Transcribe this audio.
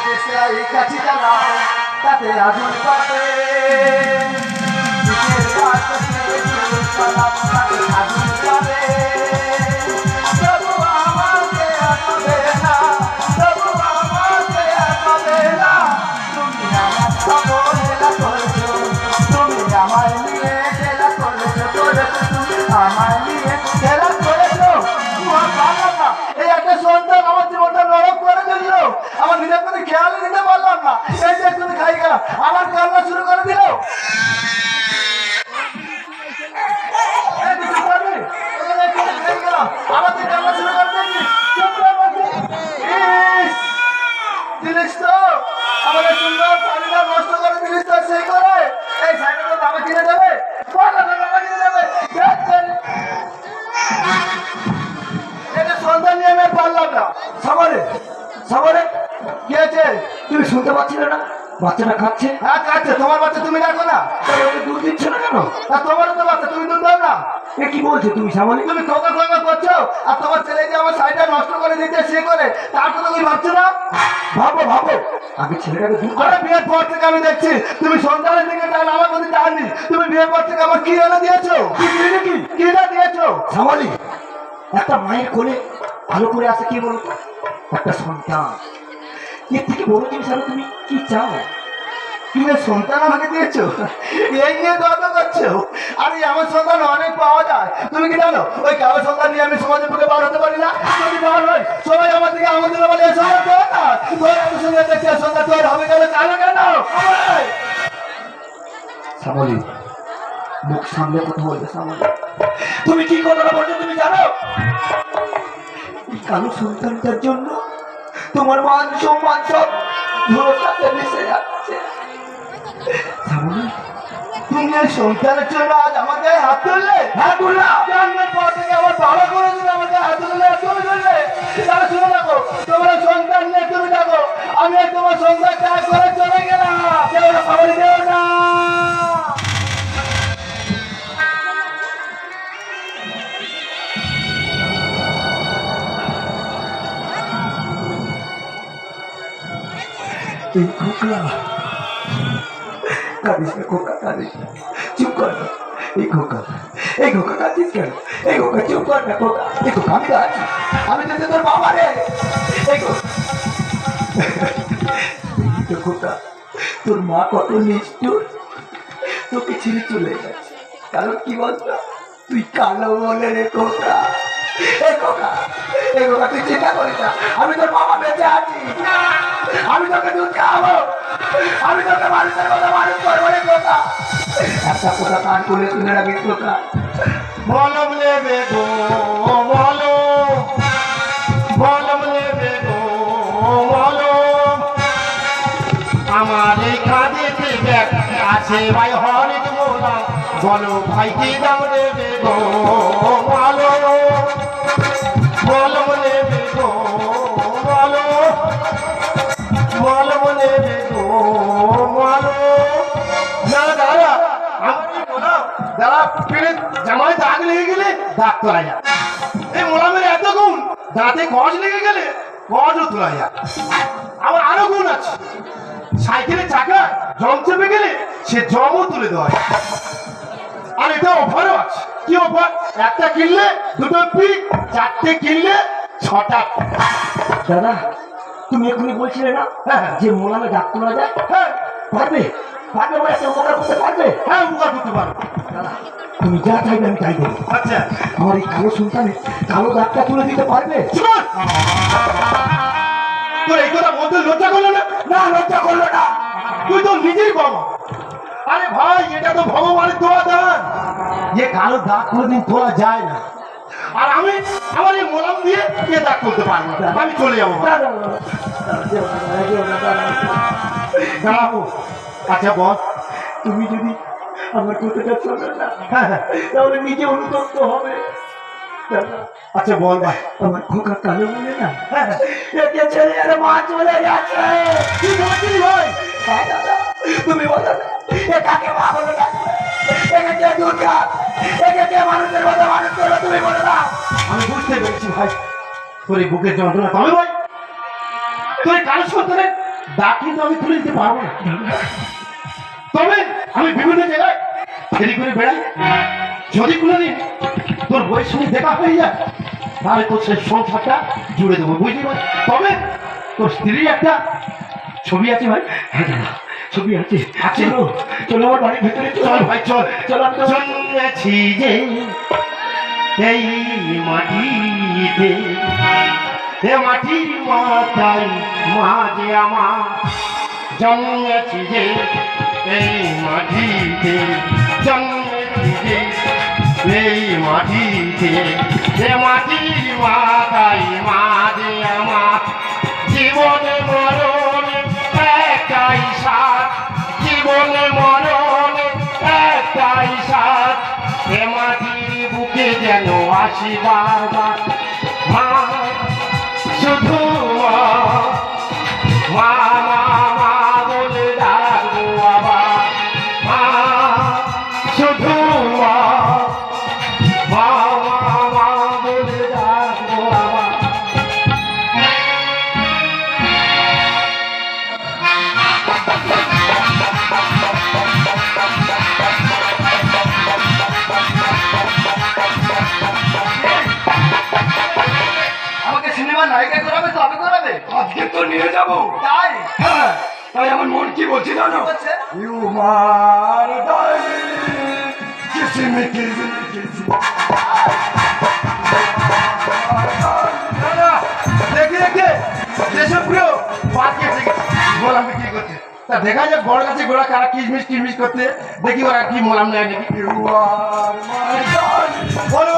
দেশলাই কাছি জ্বালা তাতে আগুন পাবে বুকের বাতাসে সালাম তাতে আগুন পাবে তবু আমাকে আটবে না তবু আমাকে আটবে না তুমি আমার অবহেলা করেছো তুমি আমায় নিয়ে খেলা করেছো তুমি আমায় নিয়ে খেলা করেছো তোমার পারলাম না এই একটা সন্তান আমার জীবনটা নরক করে দিল আমার নিজের প্রতি খেয়াল নিতে পারলাম না এই যে তুমি খাই গেল আমার কান্না শুরু করে দিল আমাদের কান্না শুরু করে দিয়েছি জিনিস তো আমাদের সুন্দর পানিটা নষ্ট করে জিনিস তো সেই করে এই সাইকেল দামে কিনে দেবে কিনে দেবে এটা সন্তান নিয়ে আমি পারলাম না সামনে সামনে কি আছে তুমি শুনতে পাচ্ছিলে না বাচ্চাটা খাচ্ছে হ্যাঁ খাচ্ছে তোমার বাচ্চা তুমি রাখো না দুধ দিচ্ছ না কেন তোমারও তো বাচ্চা তুমি দুধ দাও না এ কি বলছো তুমি সামনে তুমি খোকা খোকা করছো আর তোমার ছেলে যে আমার সাইডটা নষ্ট করে দিতে সে করে তার তো তুমি ভাবছো না ভাবো ভাবো আগে ছেলেটাকে দুধ করে বিয়ের পর থেকে আমি দেখছি তুমি সন্তানের দিকে টান আমার প্রতি টাননি তুমি বিয়ের পর থেকে আমার কি এনে দিয়েছো কি না দিয়েছো সামালি একটা মায়ের কোলে ভালো করে আছে কি বলতো একটা সন্তান এর থেকে বড় জিনিস আর তুমি কি চাও তুমি সন্তান আমাকে দিয়েছো এই নিয়ে গর্ব করছো আরে আমার সন্তান অনেক পাওয়া যায় তুমি কি জানো ওই কারো সন্তান নিয়ে আমি সমাজের বুকে বার হতে পারি না যদি বার হয় সবাই আমার দিকে আমাদের বলে তোর এত সুন্দর দেখছে সন্তান তোর হবে কেন কালো কেন সামলি মুখ সামনে কথা বলবে সামলি তুমি কি কথাটা বলছো তুমি জানো কালো সন্তানটার জন্য তোমার মান সম্মান সব ধুলোর সাথে মিশে যাচ্ছে তুমি সন্তানের জন্য আজ আমার গায়ে হাত তুললে হ্যাঁ তুললাম জন্মের পর থেকে আমার বাবা করে দিলে আমার গায়ে হাত তুললে তুমি তুললে তাহলে শুনে রাখো তোমার সন্তান নিয়ে তুমি দেখো আমি তোমার সন্তান ত্যাগ করে চলে গেলাম খবর দেও না খোকা কাঁদিস না খোকা কাঁদিস না চুপ কর না এই খোকা কাঁদিস কেন এই খোকা চুপ কর না খোকা এই খোকা আমি আছি আমি তো তোর বাবা রে এই খোকা তোর মা কত নিষ্ঠুর তোকে ছেড়ে চলে যাচ্ছে কারণ কি বলতো তুই কালো বলে রে খোকা এই খোকা তুই চিন্তা করিস না আমি তোর বাবা বেঁচে আছি আমি তোকে দুধ খাওয়াবো আমি তোকে মানুষের মতো মানুষ করবো রে খোকা একটা কথা কান করে শুনে রাখিস খোকা মলম নেবে গো মলম নেবে গো মলম আমার এই কাঁধেতে ব্যাগ আছে ভাই হরেক মোলা বলো ভাই কি দাম নেবে গো মলম নেবে গো মলম নেবে গো না দাদা দাদা পেটে জামায় দাগ লেগে গেলে দাগ তোলা যায় এই মোলামের এত গুণ দাঁতে গজ লেগে গেলে গজও তোলা যায় আমার আরো গুণ আছে সাইকেলের চাকা জম চেপে গেলে সে জমও তুলে দেওয়া যায় আর এটা অফারও আছে কি অফার একটা কিনলে দুটো পিক চারটে কিনলে 6টা দাদা তুমি এখনই বলছিলে না যে মোলামে দাগ তোলা যায় হ্যাঁ পারবে উপকার করতে পারবে হ্যাঁ উপকার করতে পারবে দাদা তুমি যা চাইবে আমি তাই দেবো আচ্ছা আমার এই কালো সন্তানে কালো দাগটা তুলে দিতে পারবে তোর এই কথা বলতে লজ্জা করলো না না লজ্জা করলো না তুই তো নিজেই বাবা আরে ভাই এটা তো ভগবানের দোয়া দান যে কালো দাগ কোনোদিন তোলা যায় না আর আমি আমার এই মোলাম দিয়ে এ দাগ করতে পারবো আমি চলে যাবো দাঁড়াবো আচ্ছা বস তুমি যদি আমার কথাটা শোনো না তাহলে নিজে অনুতপ্ত হবে আচ্ছা বল ভাই আমার খোকা কালো বলে না একে ছেড়ে আর মা চলে যাচ্ছে কি বলছিস ভাই দাদা তুমি বলো না এ কাকে মা বলো না একে কে দুর্গা একে কে মানুষের মতো মানুষ করো তুমি বলো না আমি বুঝতে পেরেছি ভাই তোর এই বুকের যন্ত্রণা কমে ভাই তোর কালো সন্তানের দাগ কিন্তু আমি তুলে দিতে পারবো না, তবে আমি বিভিন্ন জায়গায় ফেরি করে বেড়াই। যদি কোনোদিন তোর বইয়ের সঙ্গে দেখা হয়ে যায় তাহলে তোর সেই সংসারটা জুড়ে দেবো, বুঝলি ভাই? তবে তোর স্ত্রীর একটা ছবি আছে ভাই। হ্যাঁ দাদা, ছবি আছে। আছে? চলো চলো আমার বাড়ির ভেতরে চল ভাই চল। চলো আমি তোমার- জন্মেছি যে এই মাটিতে, এ মাটির মাথায় মাঝে আমার জন্মেছি যে এই মাটিতে, জন্মেছি যে এই মাটিতে, এ মাটির মাথায় মাঝে আমার জীবনে মরণে একটাই সাথ, জীবনে মরণে একটাই সাথ, এ মাটির বুকে যেন আসি বারবার মা, শুধু মা, মা মা মা বলে ডাকবো আবার মা, শুধু মা, মা মা মা বলে ডাকবো আবার। আমাকে সিনেমার নায়িকা করাবে তো? আমি করাবে? আজকে তো নিয়ে যাবো। তাই? হ্যাঁ, তাই আমার মন কি বলছে জানো? বলছে? You my darling, kissing me, kissing me, kissing me. দাদা, দেখি দেখি যেসব প্রিয় পাখি এসে গেছে মোলাম বিক্রি করতে। তা দেখা যাক বড় গাছে গোড়া কারা কিশমিশ টিশমিশ করতে, দেখি ওরা কি মোলাম নেয় নাকি। You are my darling. বলো